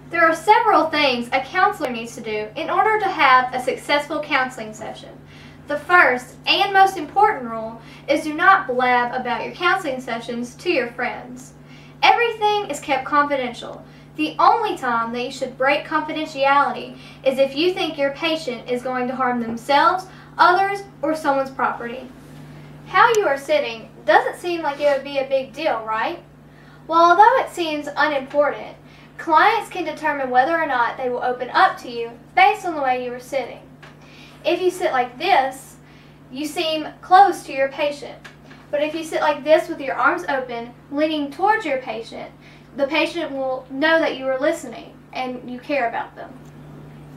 There are several things a counselor needs to do in order to have a successful counseling session. The first and most important rule is do not blab about your counseling sessions to your friends. Everything is kept confidential. The only time that you should break confidentiality is if you think your patient is going to harm themselves, others, or someone's property. How you are sitting doesn't seem like it would be a big deal, right? Well, although it seems unimportant, clients can determine whether or not they will open up to you based on the way you are sitting. If you sit like this, you seem close to your patient. But if you sit like this with your arms open, leaning towards your patient, the patient will know that you are listening and you care about them.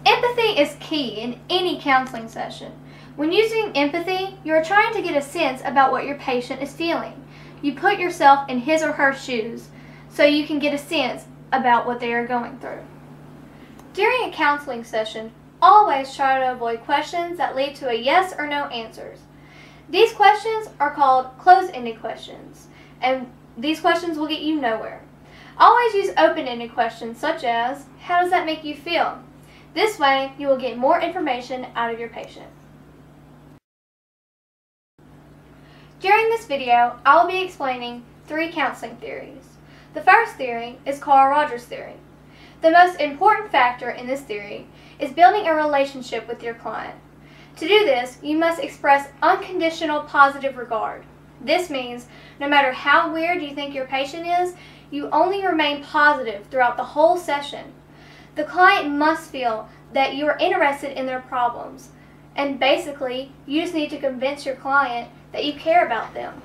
Empathy is key in any counseling session. When using empathy, you are trying to get a sense about what your patient is feeling. You put yourself in his or her shoes so you can get a sense about what they are going through. During a counseling session, always try to avoid questions that lead to a yes or no answers. These questions are called closed-ended questions, and these questions will get you nowhere. Always use open-ended questions such as, how does that make you feel? This way, you will get more information out of your patient. During this video, I will be explaining 3 counseling theories. The first theory is Carl Rogers' theory. The most important factor in this theory is building a relationship with your client. To do this, you must express unconditional positive regard. This means no matter how weird you think your patient is, you only remain positive throughout the whole session. The client must feel that you are interested in their problems, and basically, you just need to convince your client that you care about them.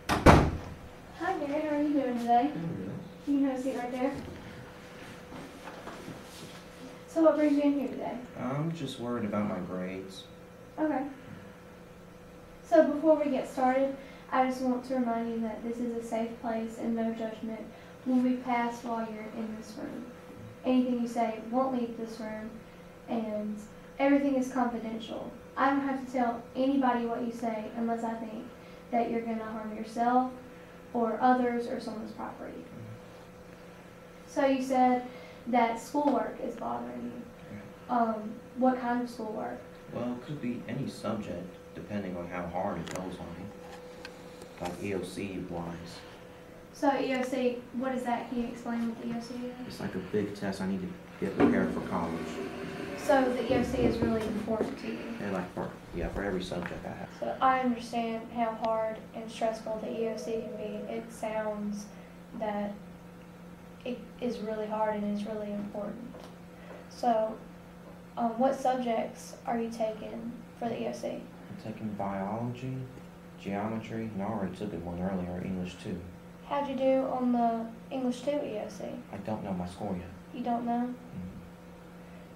Hi Garrett, how are you doing today? You can have a seat right there. So what brings you in here today? I'm just worried about my grades. Okay. So before we get started, I just want to remind you that this is a safe place and no judgment will be passed while you're in this room. Anything you say won't leave this room, and everything is confidential. I don't have to tell anybody what you say unless I think that you're going to harm yourself or others or someone's property. So you said that schoolwork is bothering you. What kind of schoolwork? Well, it could be any subject, depending on how hard it goes on me. Like EOC wise. So EOC, what is that? Can you explain what the EOC is? It's like a big test I need to get prepared for college. So the EOC is really important to you? And like for every subject I have. So I understand how hard and stressful the EOC can be. It sounds that it is really hard and is really important. So what subjects are you taking for the EOC? I'm taking biology, geometry, and I already took it one earlier, English 2. How'd you do on the English 2 EOC? I don't know my score yet. You don't know? Mm-hmm.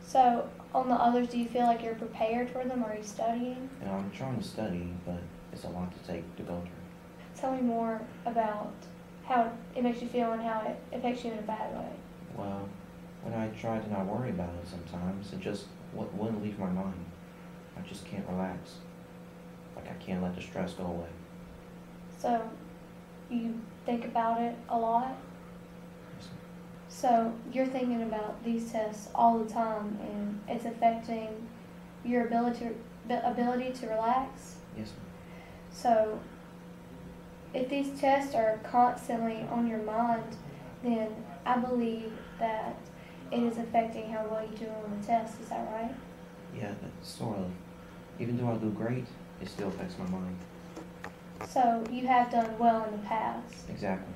So on the others, do you feel like you're prepared for them? Are you studying? And I'm trying to study, but it's a lot to take to go through. Tell me more about how it makes you feel and how it affects you in a bad way. Well, when I try to not worry about it sometimes, it just wouldn't leave my mind. I just can't relax. Like I can't let the stress go away. So you think about it a lot? Yes, ma'am. So you're thinking about these tests all the time and it's affecting your ability to relax? Yes, ma'am. So if these tests are constantly on your mind, then I believe that it is affecting how well you do on the test. Is that right? Yeah, that's sort of. Even though I do great, it still affects my mind. So you have done well in the past. Exactly.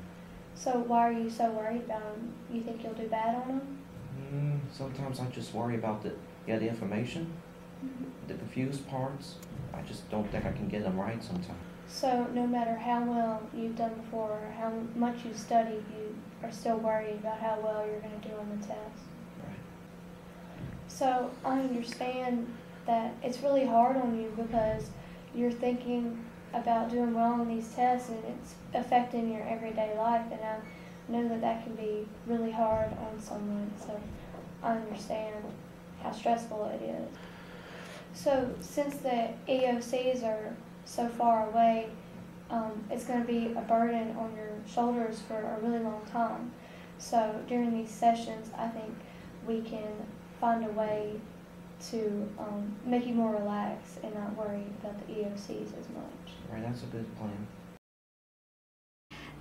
So why are you so worried about them? You think you'll do bad on them? Sometimes I just worry about the information, the confused parts. I just don't think I can get them right sometimes. So no matter how well you've done before or how much you've studied, you are still worried about how well you're going to do on the test. Right. So I understand that it's really hard on you because you're thinking about doing well on these tests and it's affecting your everyday life, and I know that that can be really hard on someone, so I understand how stressful it is. So since the EOCs are so far away, it's going to be a burden on your shoulders for a really long time. So during these sessions, I think we can find a way to make you more relaxed and not worry about the EOCs as much. Right, that's a good plan.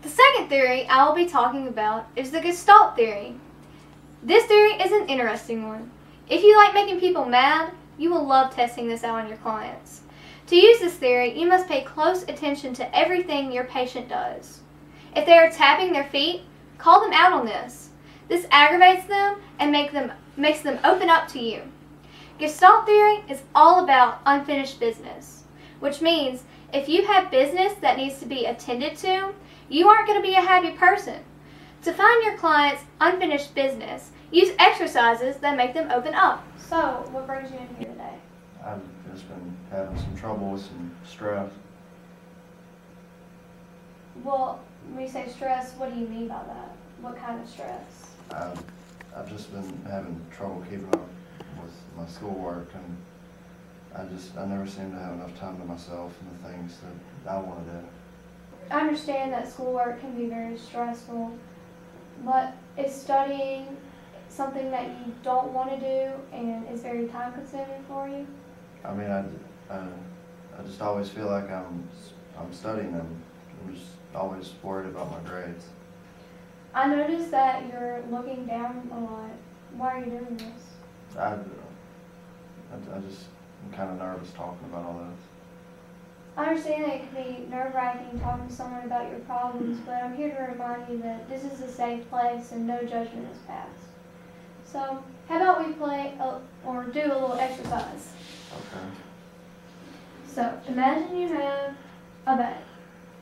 The second theory I will be talking about is the Gestalt theory. This theory is an interesting one. If you like making people mad, you will love testing this out on your clients. To use this theory, you must pay close attention to everything your patient does. If they are tapping their feet, call them out on this. This aggravates them and makes them open up to you. Gestalt theory is all about unfinished business, which means if you have business that needs to be attended to, you aren't going to be a happy person. To find your client's unfinished business, use exercises that make them open up. So, what brings you in here today? I've just been having some trouble with some stress. Well, when you say stress, what do you mean by that? What kind of stress? I've just been having trouble keeping up with my schoolwork, and I never seem to have enough time to myself and the things that I want to do. I understand that schoolwork can be very stressful, but is studying something that you don't want to do and is very time consuming for you? I mean, I just always feel like I'm studying, and I'm just always worried about my grades. I noticed that you're looking down a lot. Why are you doing this? I'm kind of nervous talking about all this. I understand that it can be nerve-wracking talking to someone about your problems, but I'm here to remind you that this is a safe place and no judgment is passed. So, how about we play or do a little exercise? Okay. So, imagine you have a bag,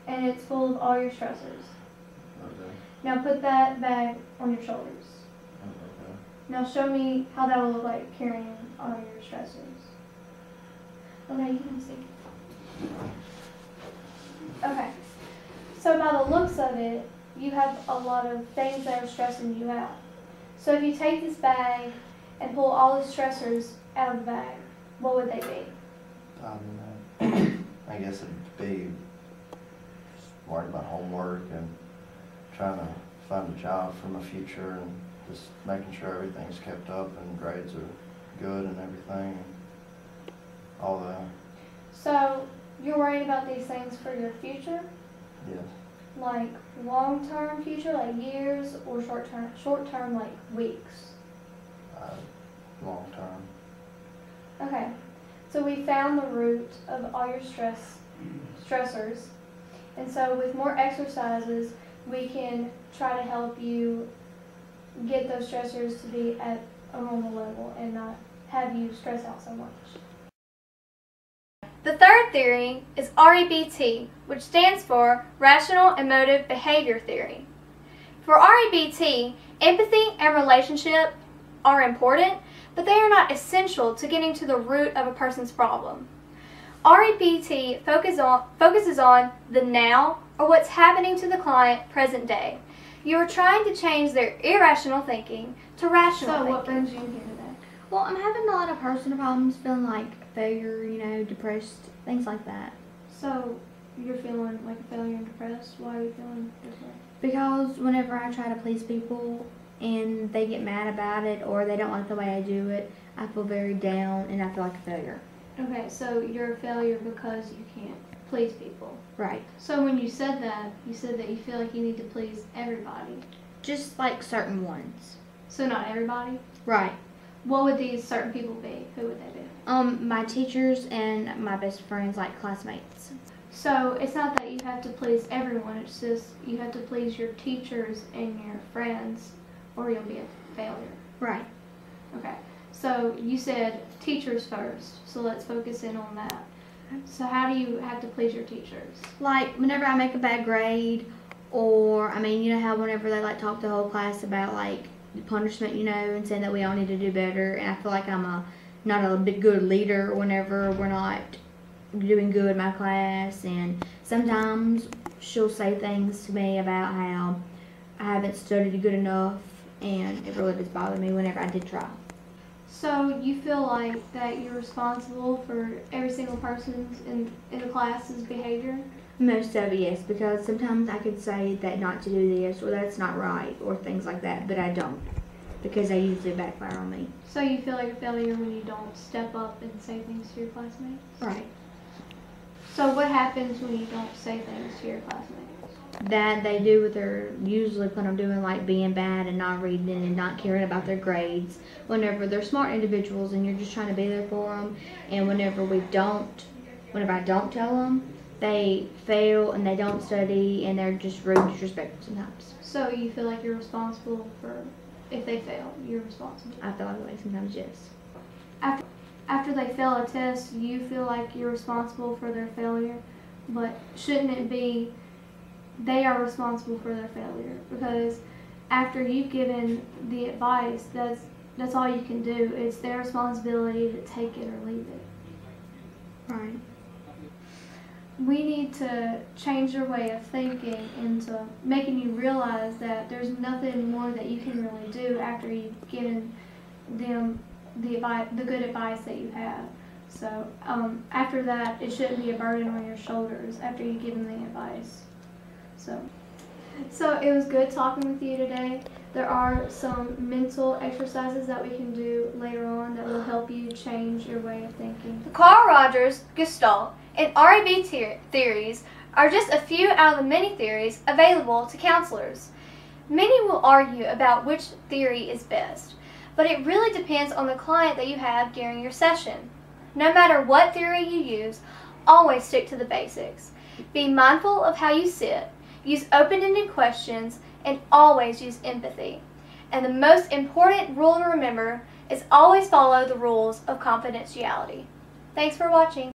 and it's full of all your stressors. Okay. Now put that bag on your shoulders. Okay. Now show me how that will look like carrying all your stressors. Okay, you can see. Okay, so by the looks of it, you have a lot of things that are stressing you out. So if you take this bag and pull all the stressors out of the bag, what would they be? I guess it'd be worried about homework and trying to find a job for my future, and just making sure everything's kept up and grades are good and everything, and all that. So you're worried about these things for your future? Yes. Like long-term future, like years, or short-term, like weeks? Long term. Okay, so we found the root of all your stressors, and so with more exercises, we can try to help you get those stressors to be at a normal level and not have you stress out so much. The third theory is REBT, which stands for Rational Emotive Behavior Theory. For REBT, empathy and relationship are important, but they are not essential to getting to the root of a person's problem. REBT focuses on the now, or what's happening to the client present day. You are trying to change their irrational thinking to rational thinking. So what brings you in here today? Well, I'm having a lot of personal problems, feeling like failure, depressed, things like that. So you're feeling like a failure and depressed? Why are you feeling this way? Because whenever I try to please people and they get mad about it or they don't like the way I do it, I feel very down and I feel like a failure. Okay, so you're a failure because you can't please people. Right. So when you said that you feel like you need to please everybody. Just like certain ones. So not everybody? Right. What would these certain people be? Who would they be? My teachers and my best friends, like classmates. So it's not that you have to please everyone, it's just you have to please your teachers and your friends or you'll be a failure. Right. Okay. So you said teachers first, so let's focus in on that. So how do you have to please your teachers? Like whenever I make a bad grade, or you know how whenever they talk to the whole class about punishment, and saying that we all need to do better, and I feel like I'm not a big good leader whenever we're not doing good in my class, and sometimes she'll say things to me about how I haven't studied good enough, and it really does bother me whenever I did try. So you feel like that you're responsible for every single person's in the class's behavior? Most of it, yes, because sometimes I could say that not to do this or that's not right or things like that, but I don't because they usually backfire on me. So you feel like a failure when you don't step up and say things to your classmates? Right. So what happens when you don't say things to your classmates? That they do what they're usually plan on doing, like being bad and not reading and not caring about their grades. Whenever they're smart individuals and you're just trying to be there for them, and whenever I don't tell them, they fail and they don't study and they're just rude and disrespectful sometimes. So you feel like you're responsible for, if they fail, you're responsible? I feel like sometimes, yes. After they fail a test, you feel like you're responsible for their failure, but shouldn't it be they are responsible for their failure? Because after you've given the advice, that's all you can do. It's their responsibility to take it or leave it. Right. We need to change your way of thinking into making you realize that there's nothing more that you can really do after you've given them the good advice that you have. So after that, it shouldn't be a burden on your shoulders after you've given the advice. So it was good talking with you today. There are some mental exercises that we can do later on that will help you change your way of thinking. The Carl Rogers, Gestalt, and RAB theories are just a few out of the many theories available to counselors. Many will argue about which theory is best, but it really depends on the client that you have during your session. No matter what theory you use, always stick to the basics. Be mindful of how you sit, use open-ended questions, and always use empathy. And the most important rule to remember is always follow the rules of confidentiality. Thanks for watching.